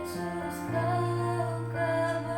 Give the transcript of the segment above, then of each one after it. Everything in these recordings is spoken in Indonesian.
Yesus, kau kebenaran.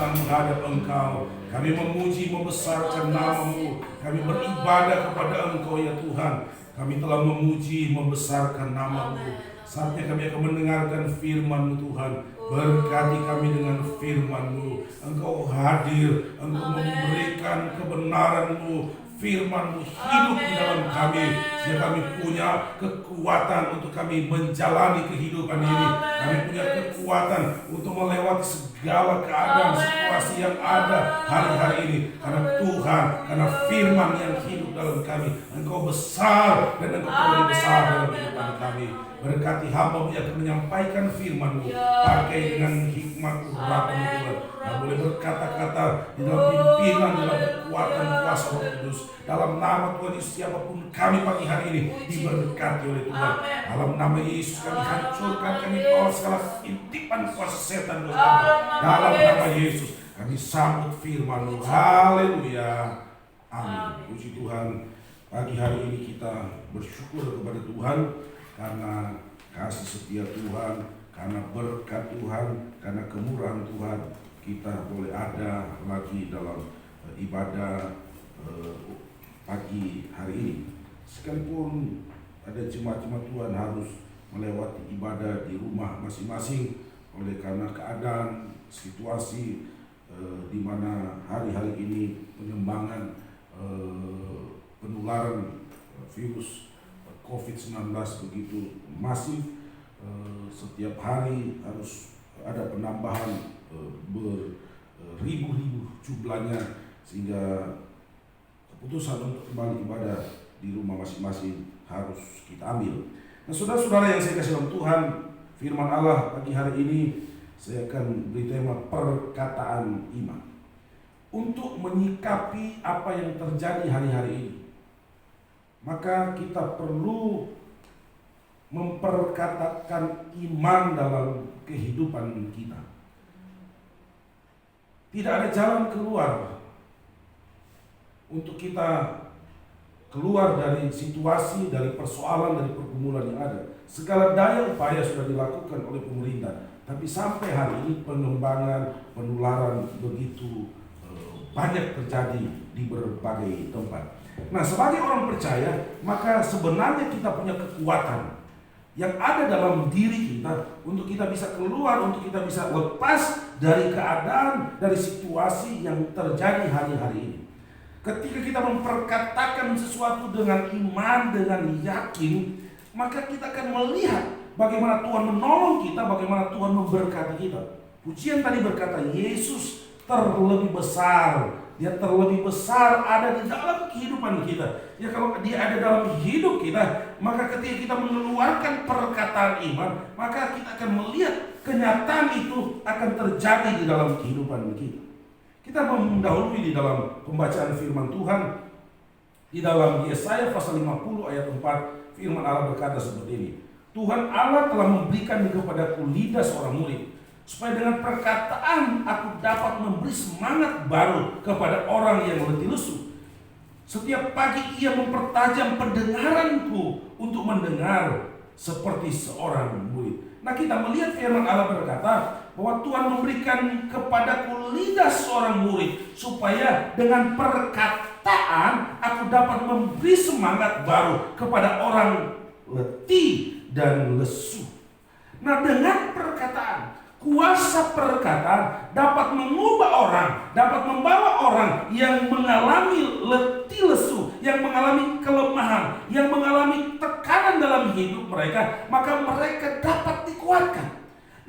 datang menghadap Engkau. Kami memuji, membesarkan nama-Mu. Kami beribadah kepada Engkau ya Tuhan. Kami telah memuji, membesarkan nama-Mu. Saatnya kami akan mendengarkan firman-Mu Tuhan. Berkati kami dengan firman-Mu. Engkau hadir, Engkau memberikan kebenaran-Mu. Firman-Mu hidup di dalam kami, sehingga kami punya kekuatan untuk kami menjalani kehidupan ini. Kami punya kekuatan untuk melewati segala keadaan, situasi yang ada hari-hari ini. Karena Tuhan, karena firman yang hidup dalam kami. Engkau besar dan Engkau lebih besar dalam kehidupan kami. Berkati hamba-Mu yang akan menyampaikan firman-Mu. Pakai dengan hikmat urapan Tuhan. Dan boleh berkata-kata di dalam pimpinan, dalam kekuatan kuasa Roh Kudus. Dalam nama Tuhan Yesus, siapapun kami pagi hari ini diberkati oleh Tuhan. Dalam nama Yesus kami hancurkan, kami tolak segala intipan kuasa setan bersama. Dalam nama Yesus kami sambut firman-Mu. Haleluya. Amin. Puji Tuhan. Pagi hari ini kita bersyukur kepada Tuhan karena kasih setia Tuhan, karena berkat Tuhan, karena kemurahan Tuhan, kita boleh ada lagi dalam ibadah pagi hari ini. Sekalipun ada jemaat-jemaat Tuhan harus melewati ibadah di rumah masing-masing oleh karena keadaan situasi di mana hari-hari ini pengembangan penularan virus COVID-19 begitu masif. Setiap hari harus ada penambahan beribu-ribu jumlahnya, sehingga keputusan untuk kembali ibadah di rumah masing-masing harus kita ambil. Nah, saudara-saudara yang saya kasih dalam Tuhan, firman Allah pagi hari ini saya akan beri tema perkataan iman. Untuk menyikapi apa yang terjadi hari-hari ini, maka kita perlu memperkatakan iman dalam kehidupan kita. Tidak ada jalan keluar untuk kita keluar dari situasi, dari persoalan, dari pergumulan yang ada. Segala daya upaya sudah dilakukan oleh pemerintah, tapi sampai hari ini pengembangan penularan begitu banyak terjadi di berbagai tempat. Nah, sebagai orang percaya, maka sebenarnya kita punya kekuatan yang ada dalam diri kita untuk kita bisa keluar, untuk kita bisa lepas dari keadaan, dari situasi yang terjadi hari-hari ini. Ketika kita memperkatakan sesuatu dengan iman, dengan yakin, maka kita akan melihat bagaimana Tuhan menolong kita, bagaimana Tuhan memberkati kita. Pujian tadi berkata, Yesus terlebih besar. Dia terlebih besar ada di dalam kehidupan kita. Ya, kalau dia ada dalam hidup kita, maka ketika kita mengeluarkan perkataan iman, maka kita akan melihat kenyataan itu akan terjadi di dalam kehidupan kita. Kita mendahului di dalam pembacaan firman Tuhan di dalam Yesaya pasal 50 ayat 4. Firman Allah berkata seperti ini. Tuhan Allah telah memberikan kepadaku lidah seorang murid, supaya dengan perkataan aku dapat memberi semangat baru kepada orang yang letih lesu. Setiap pagi ia mempertajam pendengaranku untuk mendengar seperti seorang murid. Nah, kita melihat firman Allah berkata bahwa Tuhan memberikan kepadaku lidah seorang murid, supaya dengan perkataan aku dapat memberi semangat baru kepada orang letih dan lesu. Nah, dengan perkataan, kuasa perkataan dapat mengubah orang, dapat membawa orang yang mengalami letih lesu, yang mengalami kelemahan, yang mengalami tekanan dalam hidup mereka, maka mereka dapat dikuatkan.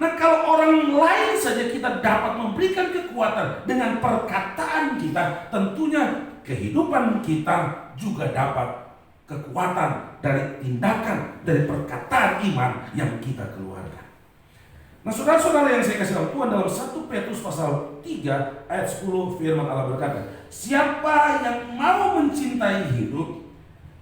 Nah, kalau orang lain saja kita dapat memberikan kekuatan dengan perkataan kita, tentunya kehidupan kita juga dapat kekuatan dari tindakan, dari perkataan iman yang kita keluarkan. Nah, saudara-saudara yang saya kasih tahu Tuhan, dalam 1 Petrus pasal 3 ayat 10 firman Allah berkata, siapa yang mau mencintai hidup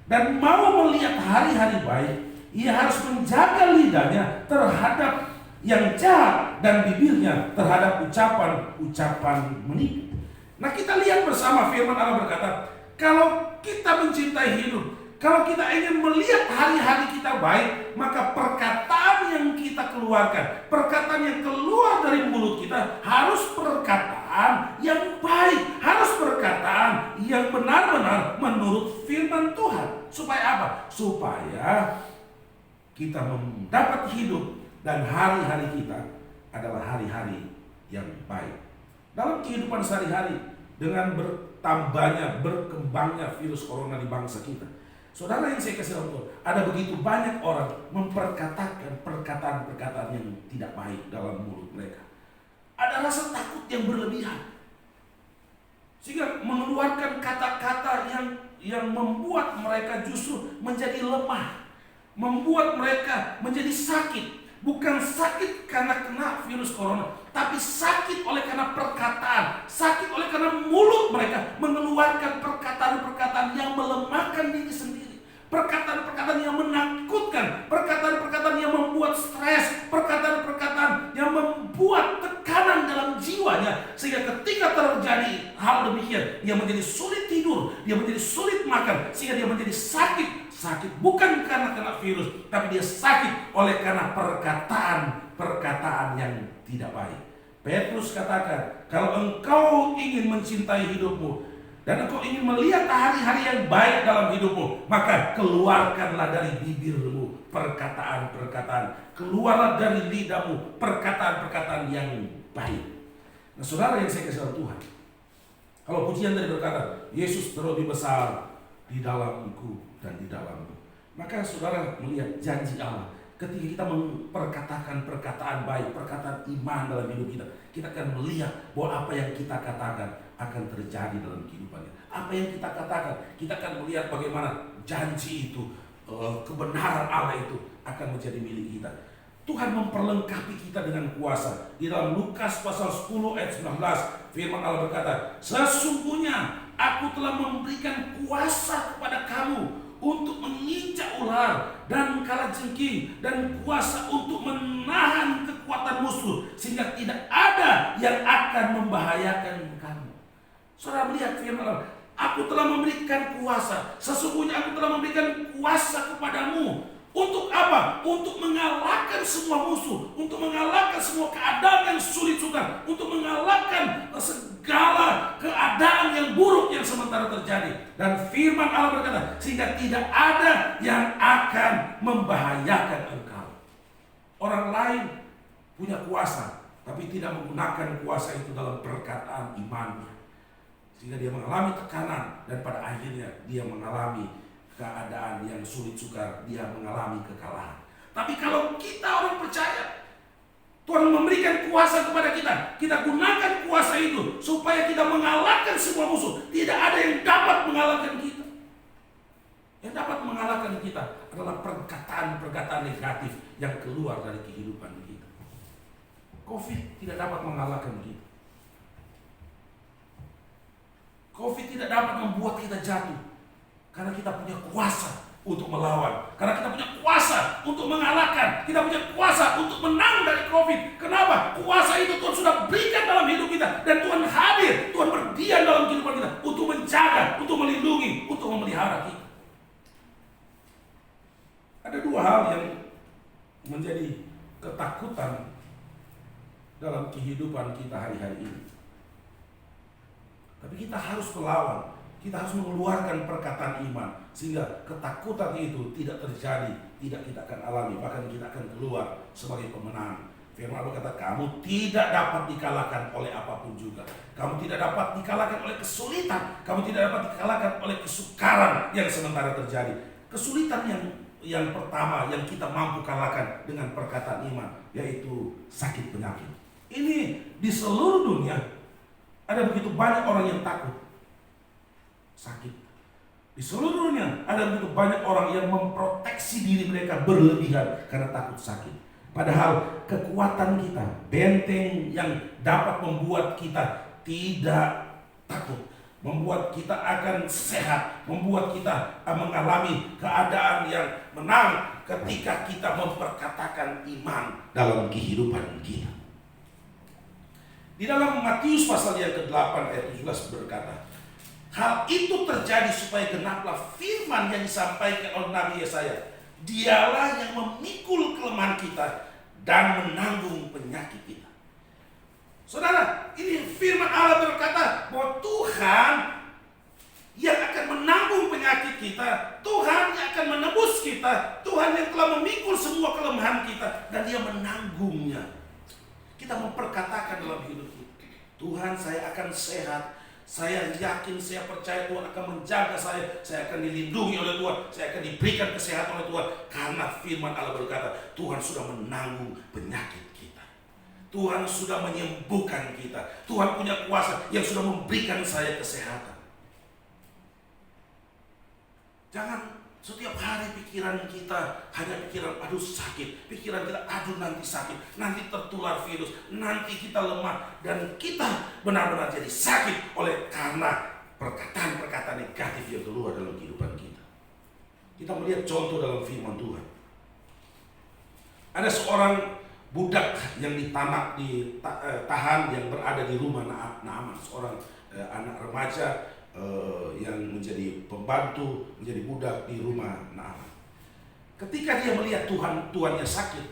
dan mau melihat hari-hari baik, ia harus menjaga lidahnya terhadap yang jahat dan bibirnya terhadap ucapan-ucapan menipu. Nah, kita lihat bersama firman Allah berkata, kalau kita mencintai hidup, kalau kita ingin melihat hari-hari kita baik, maka perkataan yang kita keluarkan, perkataan yang keluar dari mulut kita harus perkataan perkataan yang baik, harus perkataan yang benar-benar menurut firman Tuhan. Supaya apa? Supaya kita mendapat hidup dan hari-hari kita adalah hari-hari yang baik. Dalam kehidupan sehari-hari, dengan bertambahnya, berkembangnya virus corona di bangsa kita, saudara yang saya kasih tahu, ada begitu banyak orang memperkatakan perkataan-perkataan yang tidak baik dalam mulut mereka. Ada rasa takut yang berlebihan, sehingga mengeluarkan kata-kata yang membuat mereka justru menjadi lemah, membuat mereka menjadi sakit. Bukan sakit karena kena virus corona, tapi sakit oleh karena perkataan, sakit oleh karena mulut mereka mengeluarkan perkataan-perkataan yang melemahkan diri sendiri, perkataan-perkataan yang menakutkan, perkataan-perkataan yang membuat stres, perkataan-perkataan yang membuat tekanan dalam jiwanya, sehingga ketika terjadi hal demikian, dia menjadi sulit tidur, dia menjadi sulit makan, sehingga dia menjadi sakit. Sakit bukan karena kena virus, tapi dia sakit oleh karena perkataan-perkataan yang tidak baik. Petrus katakan, kalau engkau ingin mencintai hidupmu dan engkau ingin melihat hari-hari yang baik dalam hidupmu, maka keluarkanlah dari bibirmu perkataan-perkataan, keluarlah dari lidahmu perkataan-perkataan yang baik. Nah, saudara yang saya kasih tahu Tuhan, kalau pujian tadi berkata, Yesus terlebih besar di dalamku dan di dalammu, maka saudara melihat janji Allah. Ketika kita memperkatakan perkataan baik, perkataan iman dalam hidup kita, kita akan melihat bahwa apa yang kita katakan akan terjadi dalam kehidupannya. Apa yang kita katakan, kita akan melihat bagaimana janji itu, kebenaran Allah itu akan menjadi milik kita. Tuhan memperlengkapi kita dengan kuasa. Di dalam Lukas pasal 10 ayat 19, firman Allah berkata, sesungguhnya aku telah memberikan kuasa kepada kamu untuk menginjak ular dan kalajengking, dan kuasa untuk menahan kekuatan musuh, sehingga tidak ada yang akan membahayakan kamu. Saudara melihat firman Allah, aku telah memberikan kuasa, sesungguhnya aku telah memberikan kuasa kepadamu. Untuk apa? Untuk mengalahkan semua musuh, untuk mengalahkan semua keadaan yang sulit sukar, untuk mengalahkan segala keadaan yang buruk yang sementara terjadi. Dan firman Allah berkata, sehingga tidak ada yang akan membahayakan engkau. Orang lain punya kuasa, tapi tidak menggunakan kuasa itu dalam perkataan imannya, sehingga dia mengalami tekanan, dan pada akhirnya dia mengalami keadaan yang sulit sukar, dia mengalami kekalahan. Tapi kalau kita orang percaya, Tuhan memberikan kuasa kepada kita, kita gunakan kuasa itu supaya kita mengalahkan semua musuh. Tidak ada yang dapat mengalahkan kita. Yang dapat mengalahkan kita adalah perkataan-perkataan negatif yang keluar dari kehidupan kita. COVID tidak dapat mengalahkan kita. COVID tidak dapat membuat kita jatuh, karena kita punya kuasa untuk melawan. Karena kita punya kuasa untuk mengalahkan. Kita punya kuasa untuk menang dari COVID. Kenapa? Kuasa itu Tuhan sudah berikan dalam hidup kita. Dan Tuhan hadir, Tuhan berdiam dalam kehidupan kita untuk menjaga, untuk melindungi, untuk memelihara kita. Ada dua hal yang menjadi ketakutan dalam kehidupan kita hari-hari ini. Tapi kita harus melawan. Kita harus mengeluarkan perkataan iman, sehingga ketakutan itu tidak terjadi, tidak kita akan alami, bahkan kita akan keluar sebagai pemenang. Firman Allah kata, kamu tidak dapat dikalahkan oleh apapun juga. Kamu tidak dapat dikalahkan oleh kesulitan, kamu tidak dapat dikalahkan oleh kesukaran yang sementara terjadi. Kesulitan yang pertama yang kita mampu kalahkan dengan perkataan iman, yaitu sakit penyakit. Ini di seluruh dunia ada begitu banyak orang yang takut sakit. Di seluruh dunia ada begitu banyak orang yang memproteksi diri mereka berlebihan karena takut sakit. Padahal kekuatan kita, benteng yang dapat membuat kita tidak takut, membuat kita akan sehat, membuat kita mengalami keadaan yang menang ketika kita memperkatakan iman dalam kehidupan kita. Di dalam Matius pasal yang ke-8 ayat 17 berkata, hal itu terjadi supaya genaplah firman yang disampaikan oleh Nabi Yesaya. Dialah yang memikul kelemahan kita dan menanggung penyakit kita. Saudara, ini firman Allah berkata bahwa Tuhan yang akan menanggung penyakit kita, Tuhan yang akan menebus kita, Tuhan yang telah memikul semua kelemahan kita, dan Dia menanggungnya. Kita memperkatakan dalam hidup kita, Tuhan, saya akan sehat, saya yakin, saya percaya Tuhan akan menjaga saya akan dilindungi oleh Tuhan, saya akan diberikan kesehatan oleh Tuhan, karena firman Allah berkata, Tuhan sudah menanggung penyakit kita, Tuhan sudah menyembuhkan kita, Tuhan punya kuasa yang sudah memberikan saya kesehatan. Jangan setiap hari pikiran kita hanya pikiran aduh sakit, pikiran kita aduh nanti sakit, nanti tertular virus, nanti kita lemah, dan kita benar-benar jadi sakit oleh karena perkataan-perkataan negatif yang keluar dalam kehidupan kita. Kita melihat contoh dalam firman Tuhan. Ada seorang budak yang ditahan yang berada di rumah Naaman, seorang anak remaja yang menjadi pembantu, menjadi budak di rumah Naaman. Ketika dia melihat tuannya sakit,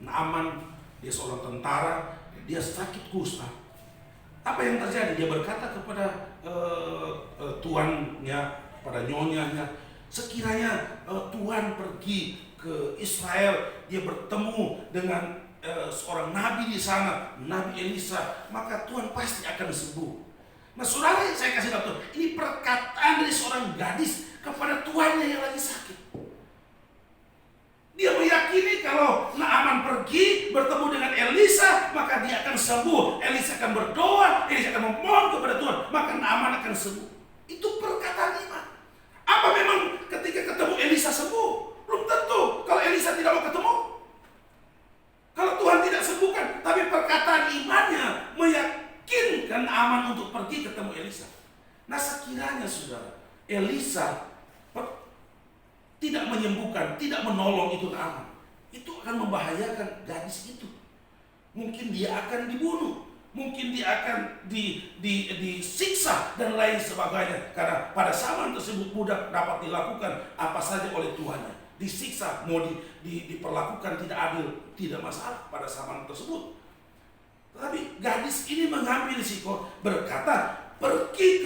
Naaman, dia seorang tentara, dia sakit kusta. Apa yang terjadi? Dia berkata kepada tuannya, pada nyonyanya, sekiranya tuan pergi ke Israel, dia bertemu dengan seorang nabi di sana, Nabi Elisa, maka Tuhan pasti akan sembuh. Nah, saudara, yang saya kasih tahu, ini perkataan dari seorang gadis kepada tuannya yang lagi sakit. Dia meyakini kalau Naaman pergi bertemu dengan Elisa, maka dia akan sembuh. Elisa akan berdoa, Elisa akan memohon kepada Tuhan, maka Naaman akan sembuh. Itu perkataan iman. Apa memang ketika ketemu Elisa sembuh? Belum tentu. Kalau Elisa tidak mau ketemu, kalau Tuhan tidak sembuhkan, tapi perkataan imannya meyakinkan Naaman untuk pergi ketemu Elisa. Nah, sekiranya saudara, Elisa tidak menyembuhkan, tidak menolong itu Naaman, itu akan membahayakan gadis itu. Mungkin dia akan dibunuh, mungkin dia akan disiksa dan lain sebagainya. Karena pada zaman tersebut budak dapat dilakukan apa saja oleh tuannya. Disiksa, mau diperlakukan tidak adil, tidak masalah pada zaman tersebut. Tapi gadis ini mengambil risiko, berkata, pergi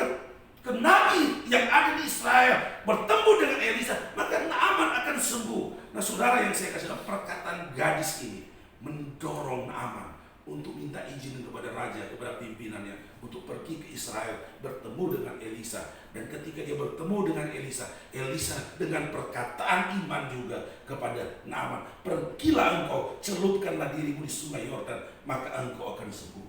ke nabi yang ada di Israel, bertemu dengan Elisa, maka Naaman akan sembuh. Nah, saudara, yang saya kasih tahu, perkataan gadis ini mendorong Naaman untuk minta izin kepada raja, kepada pimpinannya, untuk pergi ke Israel, bertemu dengan Elisa. Dan ketika dia bertemu dengan Elisa, Elisa dengan perkataan iman juga kepada Naaman, pergilah engkau, celupkanlah dirimu di sungai Yordan, maka engkau akan sembuh.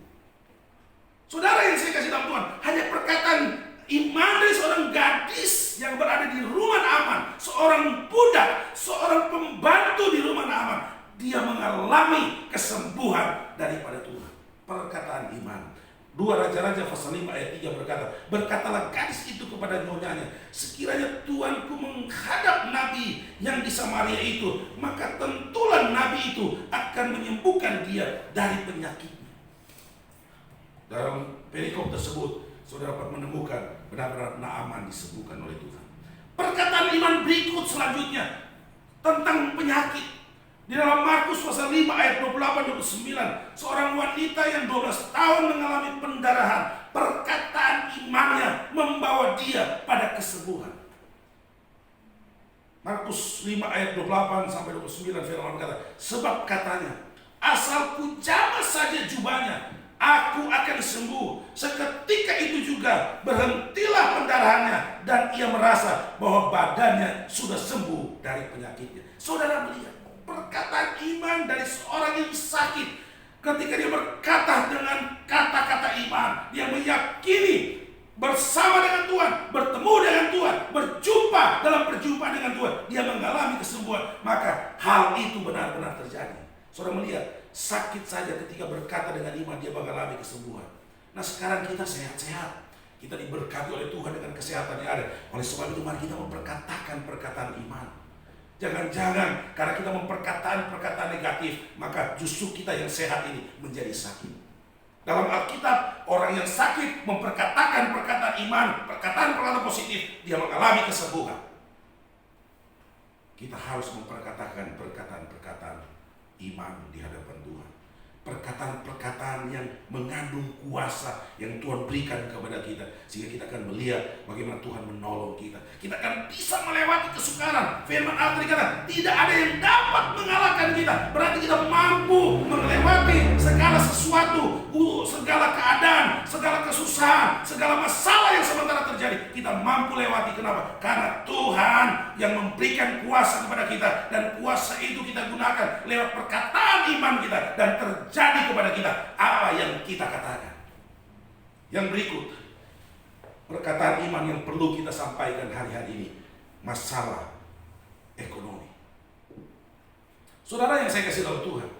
Saudara, yang saya kasih tahu Tuhan, hanya perkataan iman dari seorang gadis yang berada di rumah Naaman, seorang budak, seorang pembantu di rumah Naaman, dia mengalami kesembuhan daripada Tuhan. Perkataan iman. 2 Raja-Raja pasal 5 ayat 3 berkata, berkatalah gadis itu kepada nyonyanya, sekiranya tuanku menghadap nabi yang di Samaria itu, maka tentulah nabi itu akan menyembuhkan dia dari penyakitnya. Dalam perikop tersebut, saudara dapat menemukan benar-benar Naaman disembuhkan oleh Tuhan. Perkataan iman berikut selanjutnya tentang penyakit. Di dalam Markus pasal 5 ayat 28-29, seorang wanita yang 12 tahun mengalami pendarahan, perkataan imannya membawa dia pada kesembuhan. Markus 5 ayat 28-29 firman berkata, sebab katanya, asal ku jamah saja jubahnya, aku akan sembuh. Seketika itu juga berhentilah pendarahannya, dan ia merasa bahwa badannya sudah sembuh dari penyakitnya. Saudara melihat perkataan iman dari seorang yang sakit. Ketika dia berkata dengan kata-kata iman, dia meyakini bersama dengan Tuhan, bertemu dengan Tuhan, berjumpa dalam perjumpaan dengan Tuhan, dia mengalami kesembuhan, maka hal itu benar-benar terjadi. Saudara melihat, sakit saja ketika berkata dengan iman dia mengalami kesembuhan. Nah, sekarang kita sehat-sehat, kita diberkati oleh Tuhan dengan kesehatan yang ada. Oleh sebab itu mari kita memperkatakan perkataan iman. Jangan-jangan karena kita memperkatakan perkataan negatif, maka justru kita yang sehat ini menjadi sakit. Dalam Alkitab, orang yang sakit memperkatakan perkataan iman, perkataan positif, dia mengalami kesembuhan. Kita harus memperkatakan perkataan-perkataan iman di hadapan Tuhan. perkataan-perkataan yang mengandung kuasa yang Tuhan berikan kepada kita, sehingga kita akan melihat bagaimana Tuhan menolong kita. Kita akan bisa melewati kesukaran. Firman Allah dikatakan tidak ada yang dapat mengalahkan kita. Berarti kita mampu melewati segala sesuatu, segala keadaan, segala kesusahan, segala masalah yang sementara terjadi. Kita mampu lewati. Kenapa? Karena Tuhan yang memberikan kuasa kepada kita, dan kuasa itu kita gunakan lewat perkataan iman kita, dan terjadi kepada kita apa yang kita katakan. Yang berikut, perkataan iman yang perlu kita sampaikan hari-hari ini, masalah ekonomi. Saudara yang saya kasih dalam Tuhan,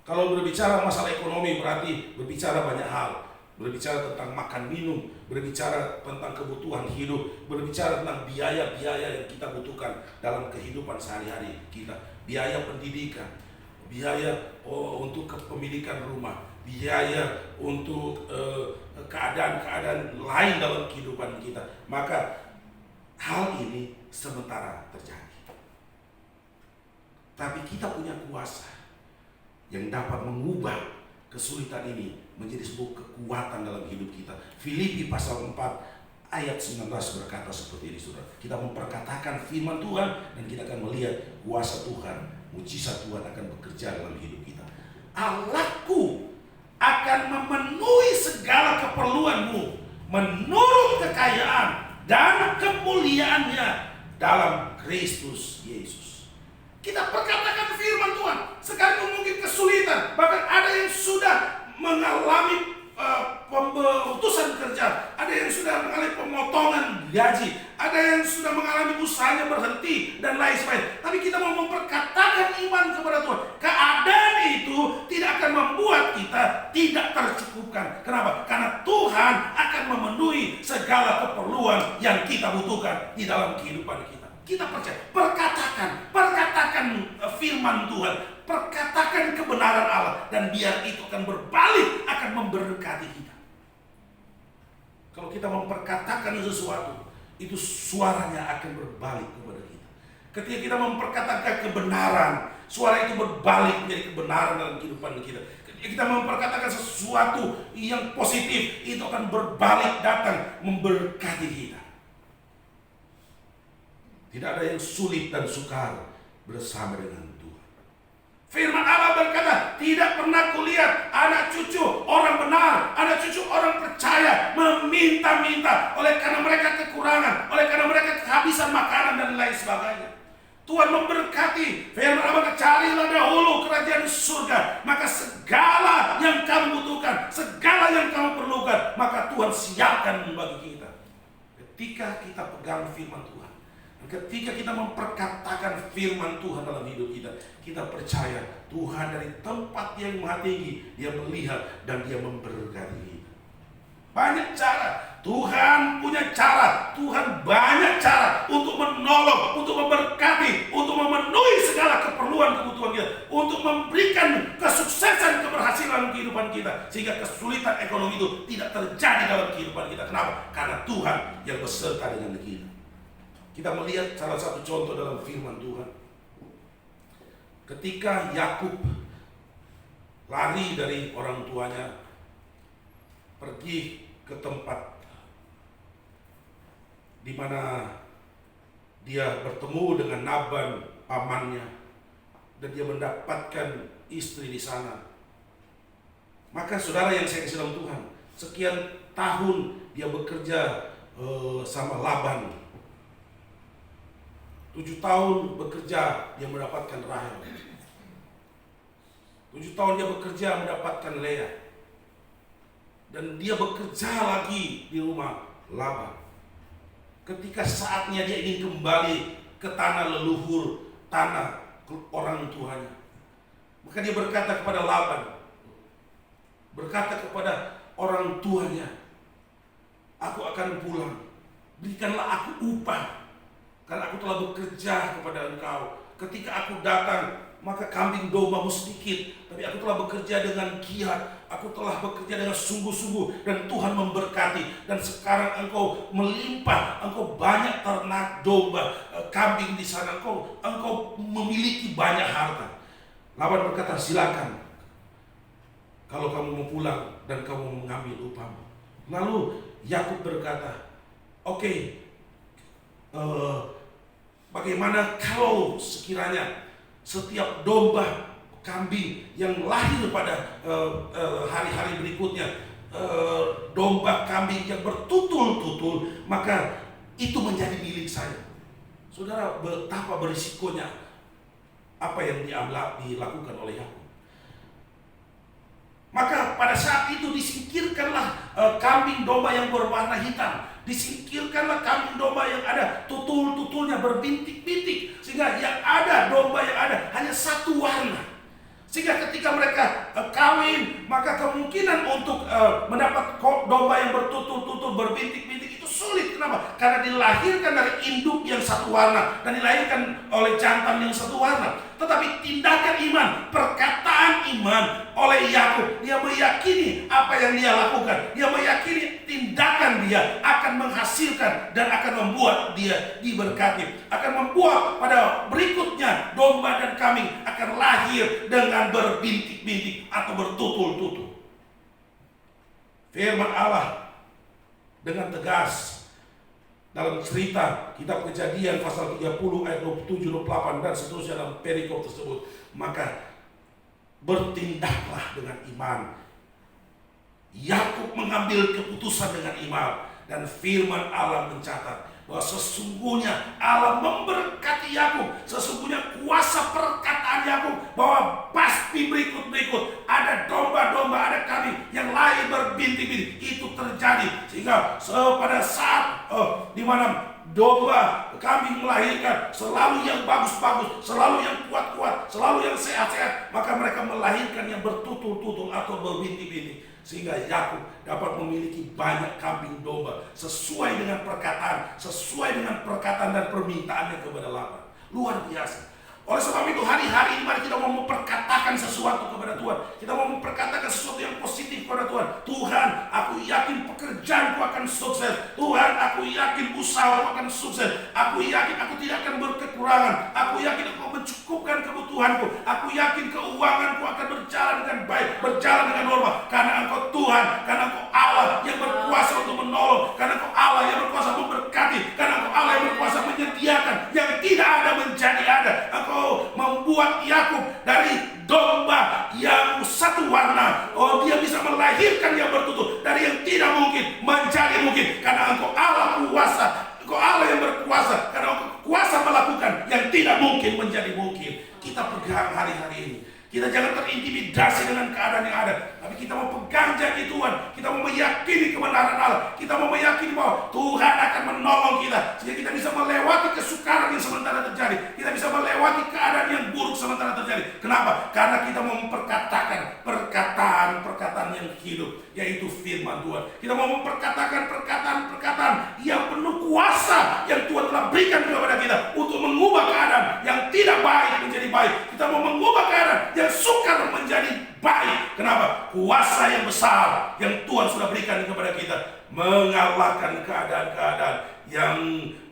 kalau berbicara masalah ekonomi berarti berbicara banyak hal. Berbicara tentang makan minum, berbicara tentang kebutuhan hidup, berbicara tentang biaya-biaya yang kita butuhkan dalam kehidupan sehari-hari kita. Biaya pendidikan, biaya untuk kepemilikan rumah, biaya untuk keadaan-keadaan lain dalam kehidupan kita. Maka hal ini sementara terjadi. Tapi kita punya kuasa yang dapat mengubah kesulitan ini menjadi sebuah kekuatan dalam hidup kita. Filipi pasal 4 ayat 19 berkata seperti ini, saudara. Kita memperkatakan firman Tuhan dan kita akan melihat kuasa Tuhan, mujizat Tuhan akan bekerja dalam hidup kita. Allahku akan memenuhi segala keperluanmu menurut kekayaan dan kemuliaannya dalam Kristus Yesus. Kita perkatakan firman Tuhan. Sekarang mungkin kesulitan, bahkan ada yang sudah mengalami pemutusan kerja, ada yang sudah mengalami pemotongan gaji, ada yang sudah mengalami usahanya berhenti dan lain sebagainya. Tapi kita mau memperkatakan iman kepada Tuhan. Keadaan itu tidak akan membuat kita tidak tercukupkan. Kenapa? Karena Tuhan akan memenuhi segala keperluan yang kita butuhkan di dalam kehidupan kita. Kita percaya, perkatakan firman Tuhan, perkatakan kebenaran Allah, dan biar itu akan berbalik, akan memberkati kita. Kalau kita memperkatakan sesuatu, itu suaranya akan berbalik kepada kita. Ketika kita memperkatakan kebenaran, suara itu berbalik menjadi kebenaran dalam kehidupan kita. Ketika kita memperkatakan sesuatu yang positif, itu akan berbalik datang memberkati kita. Tidak ada yang sulit dan sukar bersama dengan Tuhan. Firman Allah berkata, tidak pernah kulihat anak cucu orang benar, anak cucu orang percaya meminta-minta oleh karena mereka kekurangan, oleh karena mereka kehabisan makanan dan lain sebagainya. Tuhan memberkati. Firman Allah, carilah dahulu kerajaan surga, maka segala yang kamu butuhkan, segala yang kamu perlukan, maka Tuhan siapkan bagi kita. Ketika kita pegang firman Tuhan, ketika kita memperkatakan firman Tuhan dalam hidup kita, kita percaya Tuhan dari tempat yang maha tinggi, Dia melihat dan Dia memberkati kita. Banyak cara, Tuhan punya cara, Tuhan banyak cara untuk menolong, untuk memberkati, untuk memenuhi segala keperluan-kebutuhan kita, untuk memberikan kesuksesan, keberhasilan kehidupan kita, sehingga kesulitan ekonomi itu tidak terjadi dalam kehidupan kita. Kenapa? Karena Tuhan yang beserta dengan kita. Kita melihat salah satu contoh dalam firman Tuhan. Ketika Yakub lari dari orang tuanya, pergi ke tempat di mana dia bertemu dengan Laban pamannya, dan dia mendapatkan istri di sana. Maka saudara yang saya kasih dalam Tuhan, sekian tahun dia bekerja sama Laban. 7 tahun bekerja, dia mendapatkan Rahel. 7 tahun dia bekerja, mendapatkan Lea. Dan dia bekerja lagi di rumah Laban. Ketika saatnya dia ingin kembali ke tanah leluhur, tanah orang tuanya, maka dia berkata kepada Laban, berkata kepada orang tuanya, aku akan pulang, berikanlah aku upah, karena aku telah bekerja kepada engkau. Ketika aku datang, maka kambing dombamu sedikit, tapi aku telah bekerja dengan giat, aku telah bekerja dengan sungguh-sungguh, dan Tuhan memberkati. Dan sekarang engkau melimpah, engkau banyak ternak domba, kambing di sana, engkau memiliki banyak harta. Laban berkata, silakan, kalau kamu mau pulang dan kamu mengambil upamu. Lalu Yakub berkata, oke, bagaimana kalau sekiranya setiap domba, kambing yang lahir pada hari-hari berikutnya, domba, kambing yang bertutul-tutul, maka itu menjadi milik saya. Saudara, betapa berisikonya apa yang dilakukan oleh Yakub. Maka pada saat itu disingkirkanlah kambing domba yang berwarna hitam. Disingkirkanlah kambing domba yang ada tutul-tutulnya berbintik-bintik. Sehingga yang ada, domba yang ada hanya satu warna. Sehingga ketika mereka kawin, maka kemungkinan untuk mendapat domba yang bertutul-tutul berbintik-bintik itu sulit. Kenapa? Karena dilahirkan dari induk yang satu warna dan dilahirkan oleh jantan yang satu warna. Tetapi tindakan iman, perkataan iman oleh Yakub, dia meyakini apa yang dia lakukan. Dia meyakini tindakan dia akan menghasilkan dan akan membuat dia diberkati. Akan membuat pada berikutnya domba dan kambing akan lahir dengan berbintik-bintik atau bertutul-tutul. Firman Allah dengan tegas dalam cerita kitab Kejadian pasal 30 ayat 27, 28 dan seterusnya dalam perikop tersebut, maka bertindaklah dengan iman. Yakub mengambil keputusan dengan iman, dan firman Allah mencatat bahwa sesungguhnya Allah memberkati Yakub. Sesungguhnya kuasa perkataan Yakub bahwa pasti berikut-berikut ada domba-domba, ada kambing yang lahir berbintik-bintik, itu terjadi. Sehingga pada saat di mana domba, kambing melahirkan selalu yang bagus-bagus, selalu yang kuat-kuat, selalu yang sehat-sehat, maka mereka melahirkan yang bertutul-tutul atau berbintik-bintik. Sehingga Yakub dapat memiliki banyak kambing domba sesuai dengan perkataan, sesuai dengan perkataan dan permintaannya kepada Laban. Luar biasa. Oleh sebab itu hari-hari ini mari kita mau memperkatakan sesuatu kepada Tuhan. Kita mau memperkatakan sesuatu yang positif kepada Tuhan. Tuhan, aku yakin pekerjaanku akan sukses. Tuhan, aku yakin usahaku akan sukses. Aku yakin aku tidak akan berkekurangan. Aku yakin Engkau mencukupkan kebutuhanku. Aku yakin keuanganku akan berjalan dengan baik, berjalan dengan normal. Karena Engkau Tuhan, karena Engkau Allah yang berkuasa untuk menolong, karena Engkau Allah yang berkuasa memberkati, karena Engkau Allah yang berkuasa menyediakan yang tidak ada menjadi ada. Engkau membuat Yakub dari domba yang satu warna, dia bisa melahirkan yang bertutul dari yang tidak mungkin menjadi mungkin, karena Engkau Allah kuasa. Engkau Allah yang berkuasa, karena Engkau kuasa melakukan yang tidak mungkin menjadi mungkin. Kita pegang hari-hari ini. Kita jangan terintimidasi dengan keadaan yang ada, tapi kita mau pegang janji Tuhan. Kita mau meyakini kebenaran Allah. Kita mau meyakini bahwa Tuhan akan menolong kita, sehingga kita bisa melewati kesukaran yang sementara terjadi. Kita bisa melewati keadaan yang buruk sementara terjadi. Kenapa? Karena kita mau memperkatakan perkataan-perkataan yang hidup, yaitu firman Tuhan. Kita mau memperkatakan perkataan-perkataan yang penuh kuasa yang Tuhan telah berikan kepada kita untuk mengubah keadaan yang tidak baik menjadi baik. Kita mau mengubah keadaan yang sukar menjadi baik. Kenapa? Kuasa yang besar yang Tuhan sudah berikan kepada kita mengalahkan keadaan-keadaan yang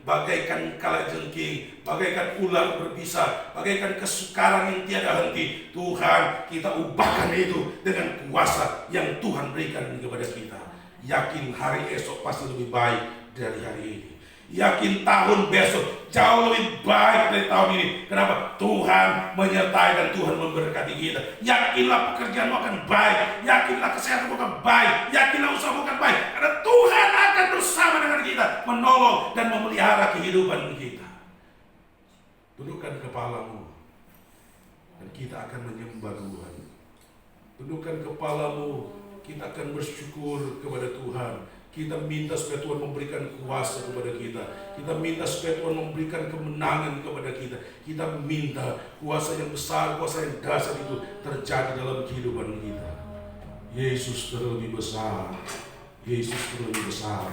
bagaikan kalajengking, bagaikan ular berbisa, bagaikan kesukaran yang tiada henti. Tuhan, kita ubahkan itu dengan kuasa yang Tuhan berikan kepada kita. Yakin hari esok pasti lebih baik dari hari ini. Yakin tahun besok jauh lebih baik dari tahun ini. Kenapa? Tuhan menyertai dan Tuhan memberkati kita. Yakinlah pekerjaanmu akan baik. Yakinlah kesehatanmu akan baik. Yakinlah usahamu akan baik. Karena Tuhan akan bersama dengan kita, menolong dan memelihara kehidupan kita. Tundukkan kepalamu dan kita akan menyembah Tuhan. Tundukkan kepalamu, kita akan bersyukur kepada Tuhan. Kita minta supaya Tuhan memberikan kuasa kepada kita. Kita minta supaya Tuhan memberikan kemenangan kepada kita. Kita minta kuasa yang besar, kuasa yang dahsyat itu terjadi dalam kehidupan kita. Yesus terlebih besar. Yesus terlebih besar.